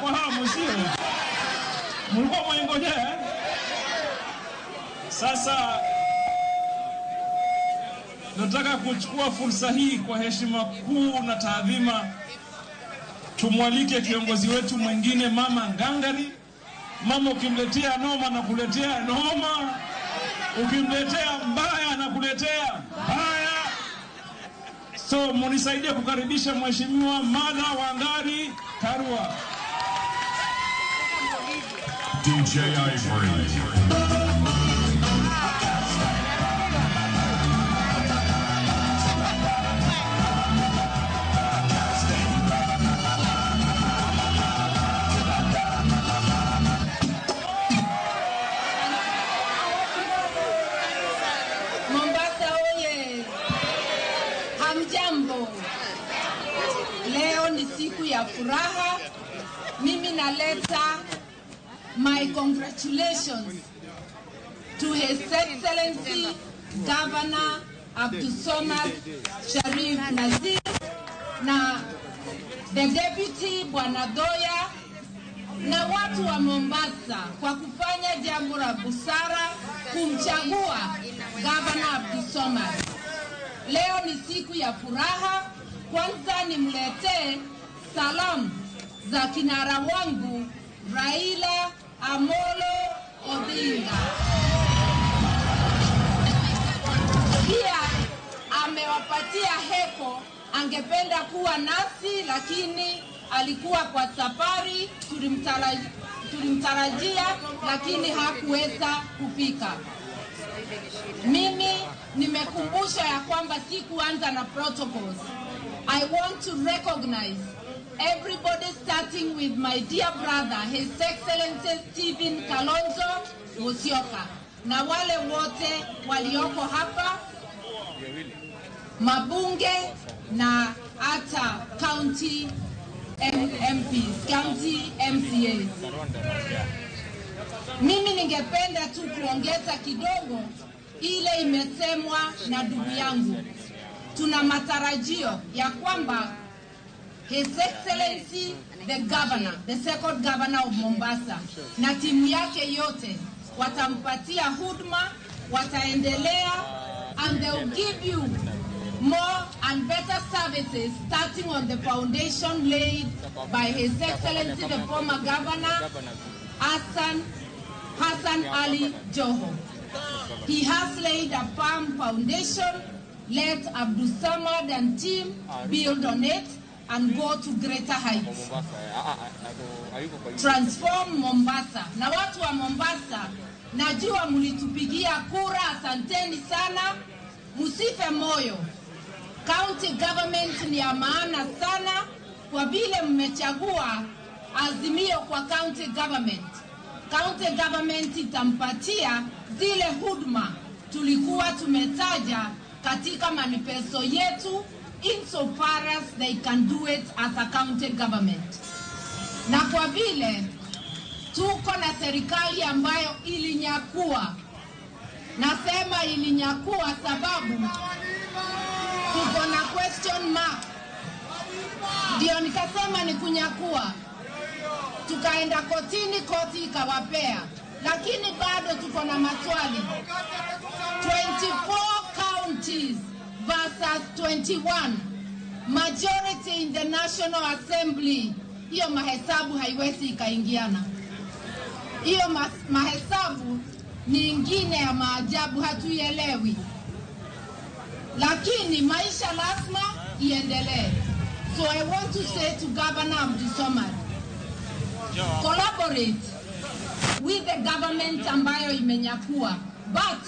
kwa hamu, sio? Mlikuwa mwengoje? Sasa nataka kuchukua fursa hii kwa heshima kuu na taadhima tumwalike kiongozi wetu mwingine, Mama Ngangari. Mama, ukimletea noma na kuletea noma, ukimletea mbaya na kuletea mbaya. So munisaidie kukaribisha Mheshimiwa Martha Wangari Karua. DJ Ivory. Leo ni siku ya furaha. Mimi naleta my congratulations to His Excellency Governor Abdulswamad Sharif Nassir na the Deputy Bwana Doya na watu wa Mombasa kwa kufanya jambo la busara kumchagua Governor Abdulswamad. Leo ni siku ya furaha. Kwanza nimletee salamu za kinara wangu Raila Amolo Odinga. Pia amewapatia heko, angependa kuwa nasi lakini alikuwa kwa safari, tulimtarajia lakini hakuweza kufika. Mimi nimekumbusha ya kwamba sikuanza na protocols. I want to recognize everybody, starting with my dear brother, His Excellency Stephen Kalonzo Musyoka, na wale wote walioko hapa, mabunge na hata county MPs, county MCAs. Mimi ningependa tu kuongeza kidogo ile imesemwa na ndugu yangu. Tuna matarajio ya kwamba His Excellency the Governor, the second Governor of Mombasa, na timu yake yote watampatia huduma, wataendelea, and they will give you more and better services, starting on the foundation laid by His Excellency the former Governor Hassan Ali Joho. He has laid a firm foundation. Let Abdulswamad and team build on it and go to greater heights. Transform Mombasa. Na watu wa Mombasa, najua mlitupigia kura, asanteni sana. Musife moyo. County government ni ya maana sana kwa vile mmechagua Azimio kwa county government. County government itampatia zile huduma tulikuwa tumetaja katika manifesto yetu, insofar as they can do it as a county government. Na kwa vile tuko na serikali ambayo ilinyakua, nasema ilinyakua sababu tuko na question mark, ndio nikasema ni kunyakua. Tukaenda kotini, koti ikawapea, lakini bado tuko na maswali. 24 counties versus 21, majority in the National Assembly. Hiyo mahesabu haiwezi ikaingiana. Hiyo mahesabu ni ingine ya maajabu, hatuielewi. Lakini maisha lazima iendelee. So I want to say to Governor Abdulswamad, collaborate with the government ambayo imenyakua, but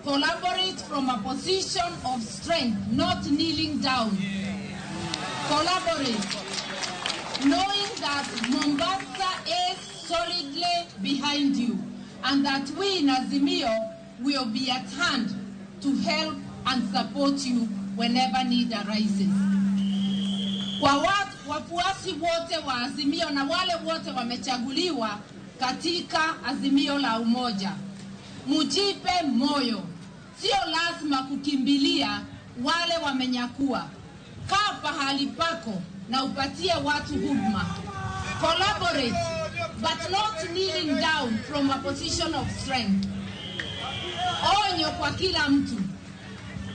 collaborate from a position of strength, not kneeling down. Collaborate, knowing that Mombasa is solidly behind you, and that we in Azimio will be at hand to help and support you whenever need arises. Kwa wafuasi wote wa Azimio na wale wote wamechaguliwa katika Azimio la Umoja, mujipe moyo. Sio lazima kukimbilia wale wamenyakua. Kaa pahali pako na upatie watu huduma. collaborate, but not kneeling down from a position of strength. Onyo kwa kila mtu,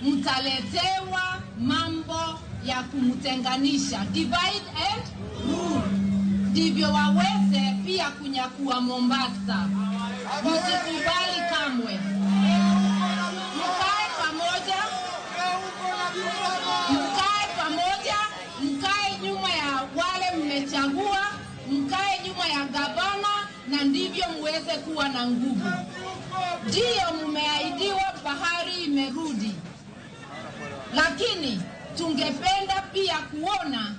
mtaletewa mambo ya kumtenganisha, divide and rule, ndivyo waweze pia kunyakua Mombasa. Msikubali kamwe. Mkae pamoja, mkae nyuma ya wale mmechagua, mkae nyuma ya gavana, na ndivyo muweze kuwa na nguvu. Ndio mmeahidiwa bahari imerudi, lakini tungependa pia kuona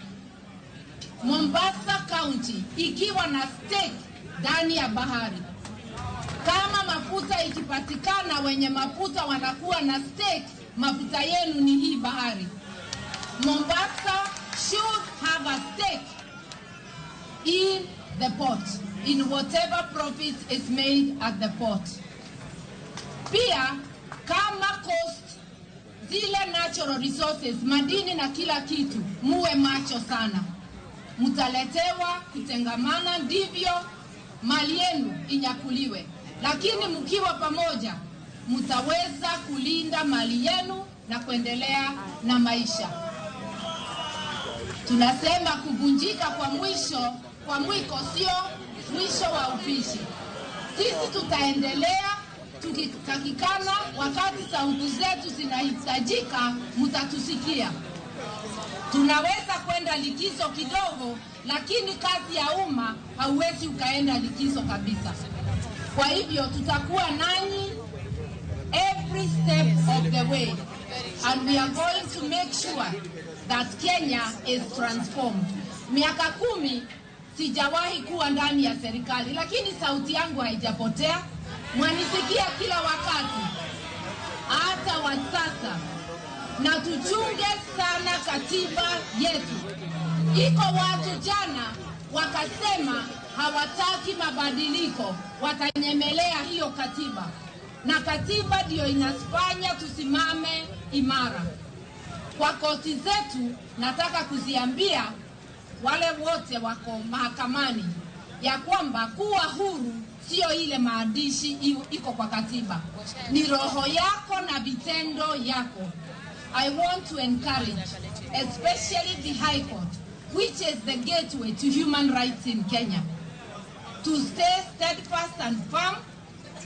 Mombasa County ikiwa na stake ndani ya bahari. Kama mafuta ikipatikana, wenye mafuta wanakuwa na stake, mafuta yenu ni hii bahari. Mombasa should have a stake in the port, in whatever profit is made at the port. Pia kama coast, zile natural resources, madini na kila kitu, muwe macho sana. Mtaletewa kutengamana, ndivyo mali yenu inyakuliwe. Lakini mkiwa pamoja, mtaweza kulinda mali yenu na kuendelea na maisha. Tunasema kuvunjika kwa mwiko sio mwisho wa upishi. Sisi tutaendelea tukitakikana, wakati sauti zetu zinahitajika, mtatusikia. Tunaweza kwenda likizo kidogo, lakini kazi ya umma hauwezi ukaenda likizo kabisa. Kwa hivyo tutakuwa nanyi every step of the way, and we are going to make sure that Kenya is transformed. Miaka 10 sijawahi kuwa ndani ya serikali, lakini sauti yangu haijapotea. Mwanisikia kila wakati, hata wa sasa. Na tuchunge sana katiba yetu. Iko watu jana wakasema hawataki mabadiliko, watanyemelea hiyo katiba. Na katiba ndio inafanya tusimame imara. Kwa koti zetu, nataka kuziambia wale wote wako mahakamani ya kwamba kuwa huru sio ile maandishi iko kwa katiba, ni roho yako na vitendo yako. I want to encourage, especially the High Court, which is the gateway to human rights in Kenya, to stay steadfast and firm.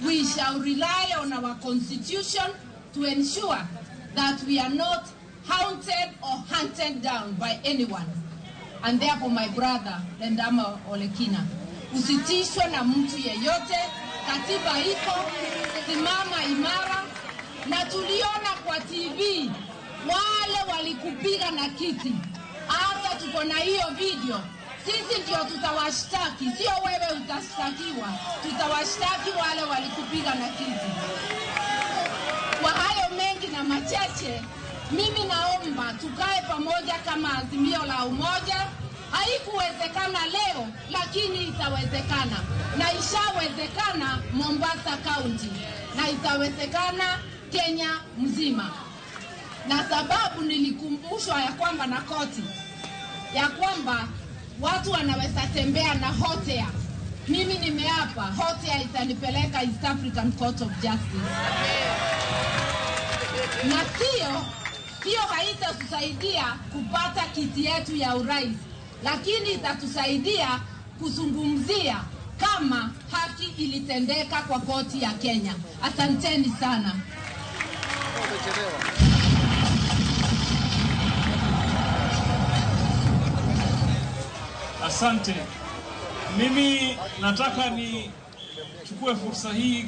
We shall rely on our constitution to ensure that we are not haunted or hunted down by anyone. And therefore, my brother, Lendama Olekina, usitishwe na mtu yeyote. Katiba iko, simama imara. Na tuliona kwa TV wale walikupiga na kiti. Hata tuko na hiyo video. Sisi ndio tutawashtaki, sio wewe utashtakiwa. Tutawashtaki wale walikupiga na kiti. Kwa hayo mengi na machache, mimi naomba tukae pamoja kama azimio la umoja. Haikuwezekana leo, lakini itawezekana. Na ishawezekana Mombasa County. Na itawezekana Kenya mzima. Na sababu nilikumbushwa ya kwamba na koti, ya kwamba watu wanaweza tembea na hot air. Mimi nimeapa hot air itanipeleka East African Court of Justice. Na sio haitatusaidia kupata kiti yetu ya urais, lakini itatusaidia kuzungumzia kama haki ilitendeka kwa koti ya Kenya. Asanteni sana. Asante. Mimi nataka ni chukue fursa hii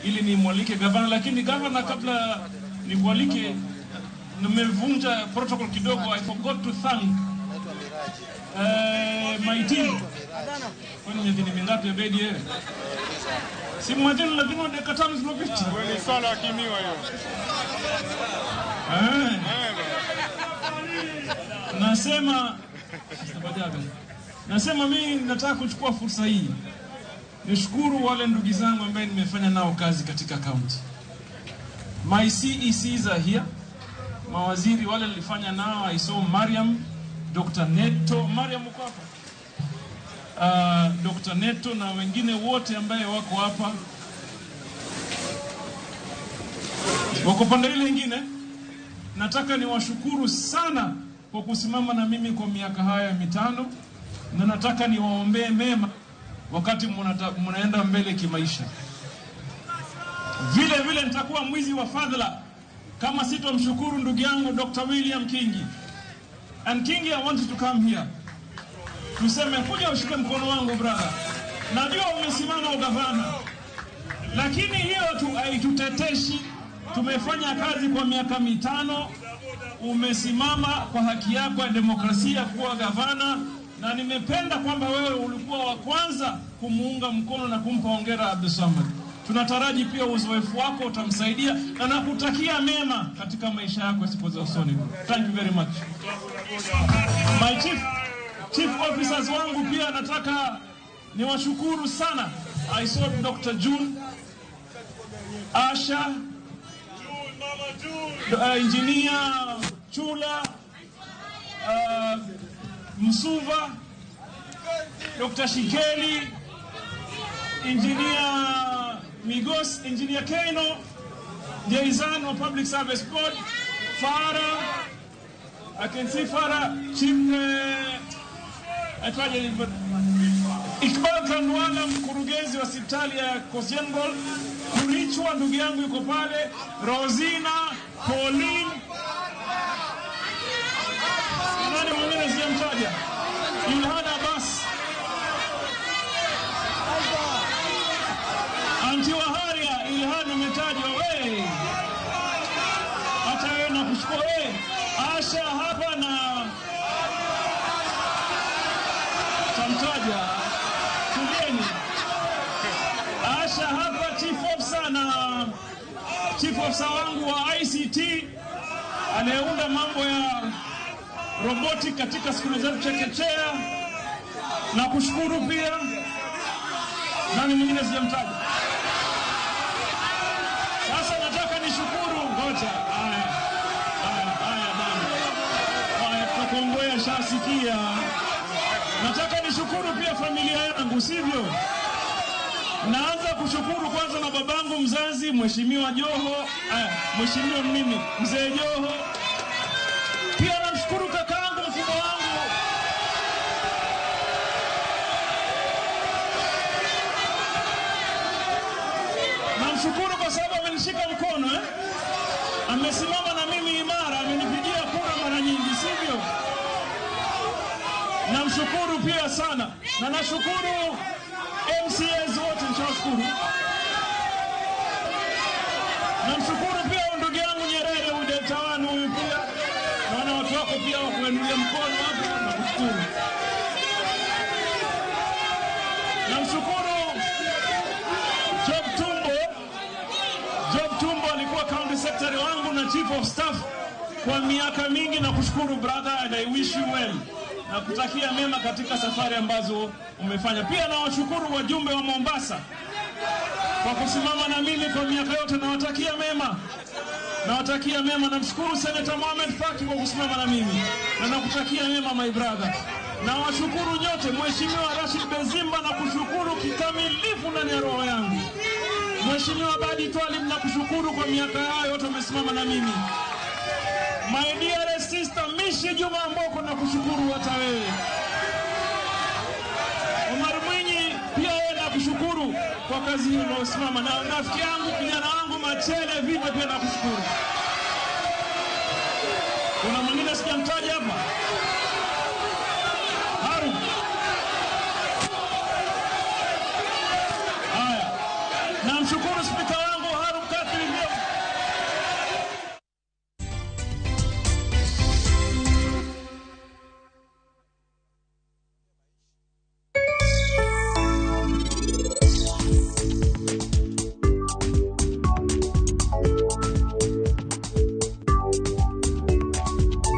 ili nimwalike gavana, lakini gavana, kabla nimwalike, nimevunja protocol kidogo. I forgot to thank my team. Kwani nyadini mingapi bedi wewe? Si mwajeni lazima dakika 5 zilizopita. Wewe sala kimiwa hiyo. Nasema mimi nataka kuchukua fursa hii nishukuru wale ndugu zangu ambao nimefanya nao kazi katika county. My CECs are here. Mawaziri wale nilifanya nao, I saw Mariam, Dr. Neto. Mariam uko hapa? Dr. Neto na wengine wote ambaye wako hapa. Wako pande ile nyingine, nataka niwashukuru sana kwa kusimama na mimi kwa miaka haya 5, na nataka niwaombee mema wakati mnaenda mbele kimaisha. Vile vile nitakuwa mwizi wa fadhila kama sitomshukuru ndugu yangu Dr. William Kingi. And Kingi, I want you to come here. Tuseme kuja ushike mkono wangu brother. Najua umesimama ugavana, lakini hiyo tu haituteteshi. Tumefanya kazi kwa miaka 5. Umesimama kwa haki yako ya demokrasia kuwa gavana, na nimependa kwamba wewe ulikuwa wa kwanza kumuunga mkono na kumpa hongera Abdulswamad. Tunataraji pia uzoefu wako utamsaidia, na nakutakia mema katika maisha yako siku za usoni. Thank you very much. My chief officers wangu pia nataka niwashukuru sana. I saw Dr. June, Asha, Engineer Chula, Msuva, Dr. Shikeli, Engineer Migos, Engineer Keno, Jaizan of Public Service Board, Farah, I can see Farah, Chief Iqbal Kanwala, mkurugenzi wa hospitali ya Kosienbol, Kurichwa ndugu yangu yuko pale, Rosina, Pauline, nani mwingine sijamtaja, Ilhana Abbas, Antiwa Haria, Ilhana umetajwa wewe. Hata wewe nakushukuru wewe. Asha hapa na tamtaja. Tulieni. Asha hapa chief officer wangu wa ICT anayeunda mambo ya robotic katika shule zetu chekechea. Na kushukuru pia. Nani mwingine sijamtaja? Sasa nataka nishukuru ngoja. Haya bana. Haya tukongoya shasikia. Nataka nishukuru pia familia yangu, sivyo? Naanza kushukuru kwanza na babangu mzazi Mheshimiwa Joho, Mheshimiwa mimi Mzee Joho. Pia namshukuru kakaangu mkubwa wangu. Namshukuru kwa sababu amenishika mkono, amesimama na mimi imara, amenipigia kura mara nyingi, sivyo? Namshukuru pia sana, na nashukuru MCAs wote, nashukuru. Namshukuru pia ndugu yangu Nyerere udetawani huyu pia. Naona watu wako pia wakuenulia mkono hapa, na kushukuru. Namshukuru Job Tumbo alikuwa county secretary wangu na chief of staff kwa miaka mingi, na kushukuru brother, and I wish you well. Na kutakia mema katika safari ambazo umefanya. Pia nawashukuru wajumbe wa Mombasa kwa kusimama na mimi kwa miaka yote, nawatakia mema. Nawatakia mema. Namshukuru Senator Mohamed Faki kwa kusimama na mimi, na nakutakia mema my brother. Nawashukuru nyote, Mheshimiwa Rashid Bezimba na kushukuru kikamilifu ndani ya roho yangu. Mheshimiwa Badi Twalib na kushukuru kwa miaka hayo yote umesimama na mimi. My dear sister Mishi Juma Mboko na kushukuru hata wewe. Omar Mwinyi pia yeye na kushukuru kwa kazi hiyo unayosimama, na rafiki yangu kijana wangu Machele Viva pia na kushukuru. Kuna mwingine sijamtaja hapa?